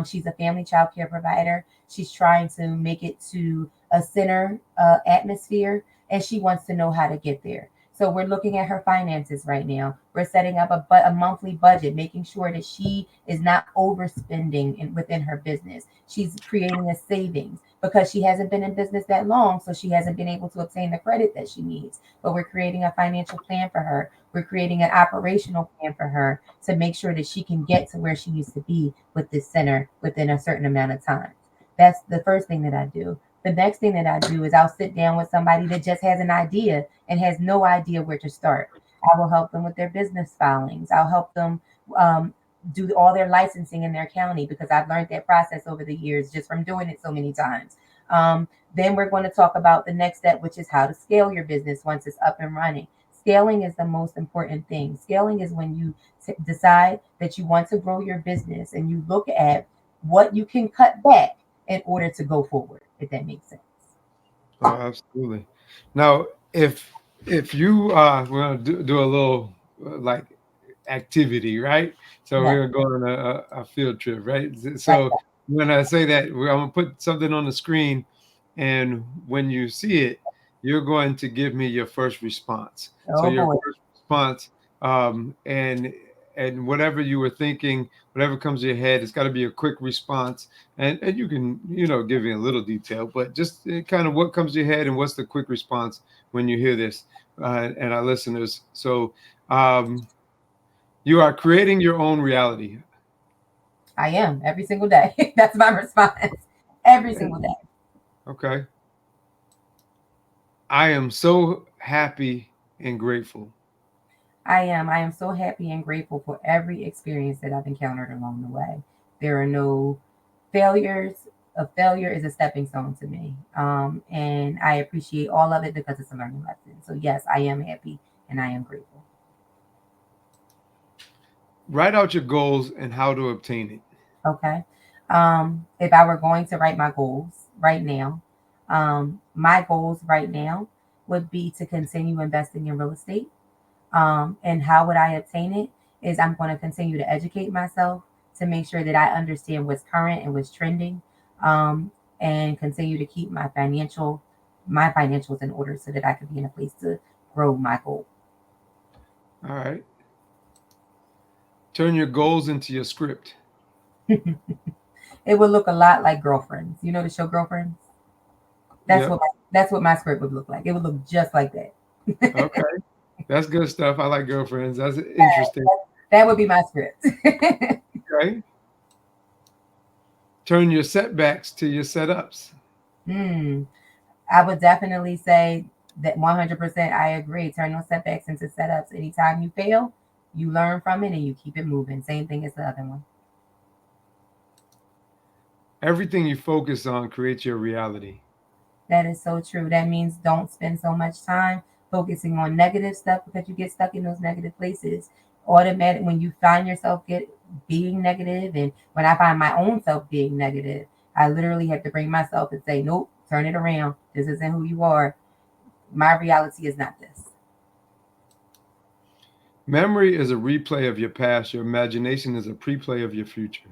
S3: She's a family childcare provider. She's trying to make it to a center atmosphere, and she wants to know how to get there. So we're looking at her finances right now. We're setting up a monthly budget, making sure that she is not overspending within her business. She's creating a savings because she hasn't been in business that long, so she hasn't been able to obtain the credit that she needs. But we're creating a financial plan for her. We're creating an operational plan for her to make sure that she can get to where she needs to be with this center within a certain amount of time. That's the first thing that I do. The next thing that I do is I'll sit down with somebody that just has an idea and has no idea where to start. I will help them with their business filings. I'll help them um, do all their licensing in their county because I've learned that process over the years just from doing it so many times. Then we're going to talk about the next step, which is how to scale your business once it's up and running. Scaling is the most important thing. Scaling is when you decide that you want to grow your business and you look at what you can cut back in order to go forward, if that makes sense.
S2: Oh, absolutely. Now, if you we're gonna do a little like activity, right? So
S3: Yeah,
S2: we're gonna go on a field trip, right?
S3: right.
S2: So when I say that, I'm gonna put something on the screen, and when you see it, you're going to give me your first response. So
S3: Oh
S2: your
S3: boy.
S2: first response, um, and and whatever you were thinking, whatever comes to your head, it's got to be a quick response, and you can give me a little detail, but just kind of what comes to your head and what's the quick response when you hear this, and our listeners. So um, you are creating your own reality.
S3: I am every single day. That's my response. Every single day.
S2: Okay. I am so happy and grateful.
S3: I am. I am so happy and grateful for every experience that I've encountered along the way. There are no failures. A failure is a stepping stone to me. And I appreciate all of it because it's a learning lesson. So, yes, I am happy and I am grateful.
S2: Write out your goals and how to obtain it.
S3: Okay. If I were going to write my goals right now, my goals right now would be to continue investing in real estate. And how would I obtain it? Is I'm going to continue to educate myself to make sure that I understand what's current and what's trending, um, and continue to keep my financials in order so that I can be in a place to grow my goal.
S2: All right. Turn your goals into your script.
S3: It would look a lot like Girlfriends. You know the show Girlfriends? That's
S2: Yep.
S3: what my script would look like. It would look just like that.
S2: Okay. That's good stuff. I like girlfriends. That's interesting.
S3: That would be my script.
S2: Okay. Turn your setbacks to your setups.
S3: Hmm. I would definitely say that 100% I agree. Turn those setbacks into setups. Anytime you fail, you learn from it and you keep it moving. Same thing as the other one.
S2: Everything you focus on creates your reality.
S3: That is so true. That means don't spend so much time focusing on negative stuff because you get stuck in those negative places. Automatic when you find yourself get being negative, and when I find my own self being negative, I literally have to bring myself and say, nope, turn it around. This isn't who you are. My reality is not this.
S2: Memory is a replay of your past. Your imagination is a pre-play of your future.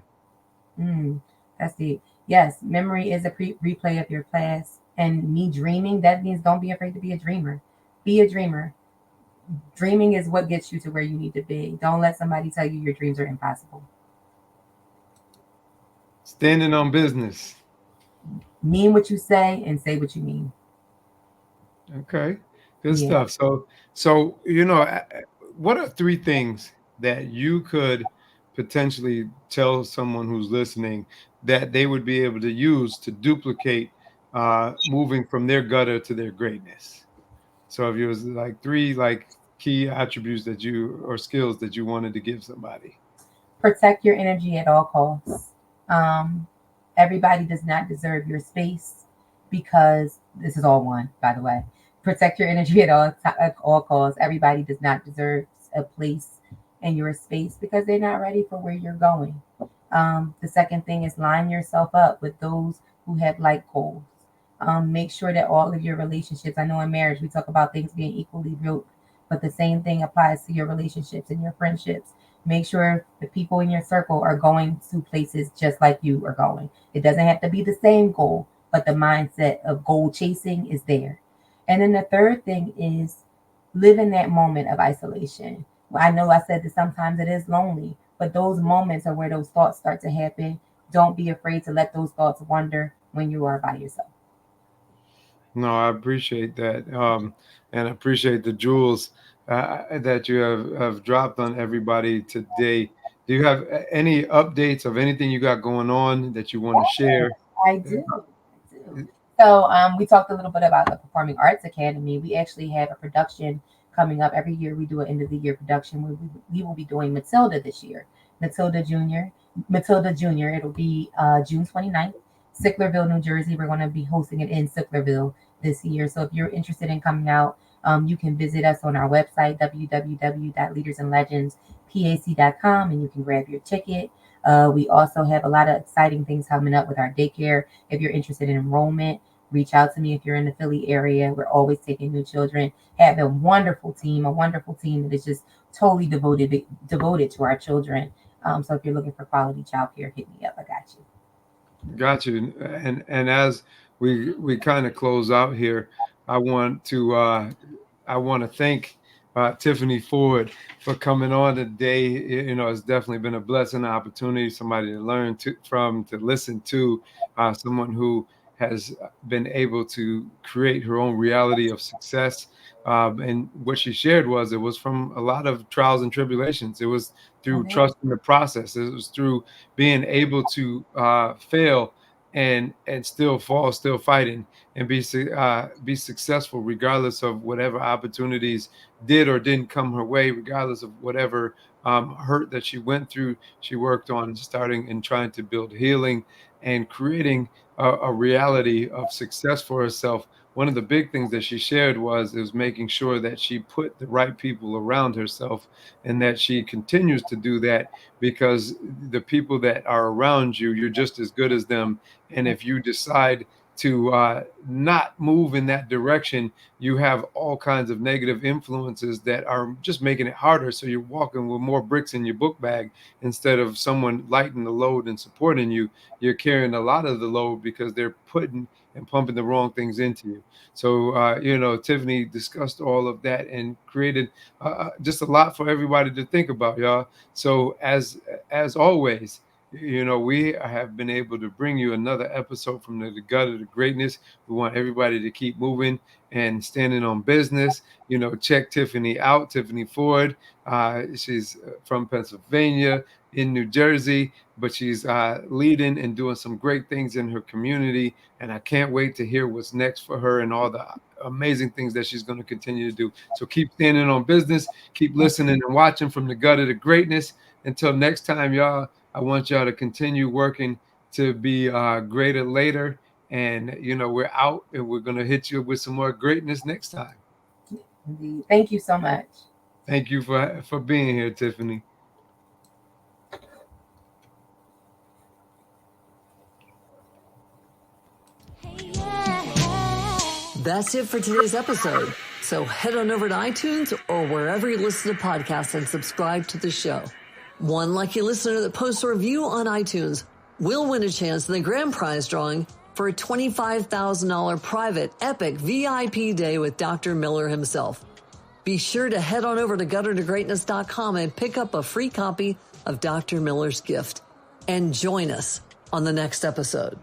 S3: Mm, that's deep. Yes, memory is a replay of your past, And me dreaming, that means don't be afraid to be a dreamer. Be a dreamer. Dreaming is what gets you to where you need to be. Don't let somebody tell you your dreams are impossible.
S2: Standing on business.
S3: Mean what you say and say what you mean.
S2: Okay, good stuff. So what are three things that you could potentially tell someone who's listening that they would be able to use to duplicate moving from their gutter to their greatness? So if it was like three key attributes that you or skills that you wanted to give somebody.
S3: Protect your energy at all costs. Everybody does not deserve your space, because this is all one, by the way. Protect your energy at all costs. Everybody does not deserve a place in your space because they're not ready for where you're going. The second thing is line yourself up with those who have like goals. Make sure that all of your relationships, I know in marriage we talk about things being equally yoked, but the same thing applies to your relationships and your friendships. Make sure the people in your circle are going to places just like you are going. It doesn't have to be the same goal, but the mindset of goal chasing is there. And then the third thing is live in that moment of isolation. I know I said that sometimes it is lonely, but those moments are where those thoughts start to happen. Don't be afraid to let those thoughts wander when you are by yourself.
S2: No, I appreciate that. And I appreciate the jewels that you have dropped on everybody today. Do you have any updates of anything you got going on that you want to share?
S3: I do. So we talked a little bit about the Performing Arts Academy. We actually have a production coming up. Every year we do an end of the year production. We will be doing Matilda this year. Matilda Junior. It'll be June 29th. Sicklerville, New Jersey. We're going to be hosting it in Sicklerville this year. So if you're interested in coming out, you can visit us on our website, www.leadersandlegendspac.com, and you can grab your ticket. We also have a lot of exciting things coming up with our daycare. If you're interested in enrollment, reach out to me if you're in the Philly area. We're always taking new children. Have a wonderful team that is just totally devoted to our children. So if you're looking for quality childcare, hit me up. I got you.
S2: Got you. And as we kind of close out here, I want to thank Tiffany Ford for coming on today. It's definitely been a blessing, an opportunity, somebody to learn to listen to, someone who has been able to create her own reality of success. And what she shared it was from a lot of trials and tribulations. It was through trusting the process. It was through being able to fail and still fall, still fighting, and be successful regardless of whatever opportunities did or didn't come her way, regardless of whatever hurt that she went through. She worked on starting and trying to build healing and creating a reality of success for herself. One of the big things that she shared was making sure that she put the right people around herself, and that she continues to do that, because the people that are around you, you're just as good as them. And if you decide to not move in that direction, you have all kinds of negative influences that are just making it harder. So you're walking with more bricks in your book bag instead of someone lighting the load and supporting you. You're carrying a lot of the load because they're putting and pumping the wrong things into you. So, Tiffany discussed all of that and created just a lot for everybody to think about, y'all. So as always, we have been able to bring you another episode from the Gutter to Greatness. We want everybody to keep moving and standing on business. Check Tiffany out, Tiffany Ford. She's from Pennsylvania, in New Jersey, but she's leading and doing some great things in her community. And I can't wait to hear what's next for her and all the amazing things that she's going to continue to do. So keep standing on business, keep listening and watching from the Gutter to Greatness. Until next time, y'all, I want y'all to continue working to be greater later. And, we're out, and we're going to hit you with some more greatness next time.
S3: Indeed. Thank you so much.
S2: Thank you for being here, Tiffany.
S1: That's it for today's episode. So head on over to iTunes or wherever you listen to podcasts and subscribe to the show. One lucky listener that posts a review on iTunes will win a chance in the grand prize drawing for a $25,000 private epic VIP day with Dr. Miller himself. Be sure to head on over to guttertogreatness.com and pick up a free copy of Dr. Miller's gift. And join us on the next episode.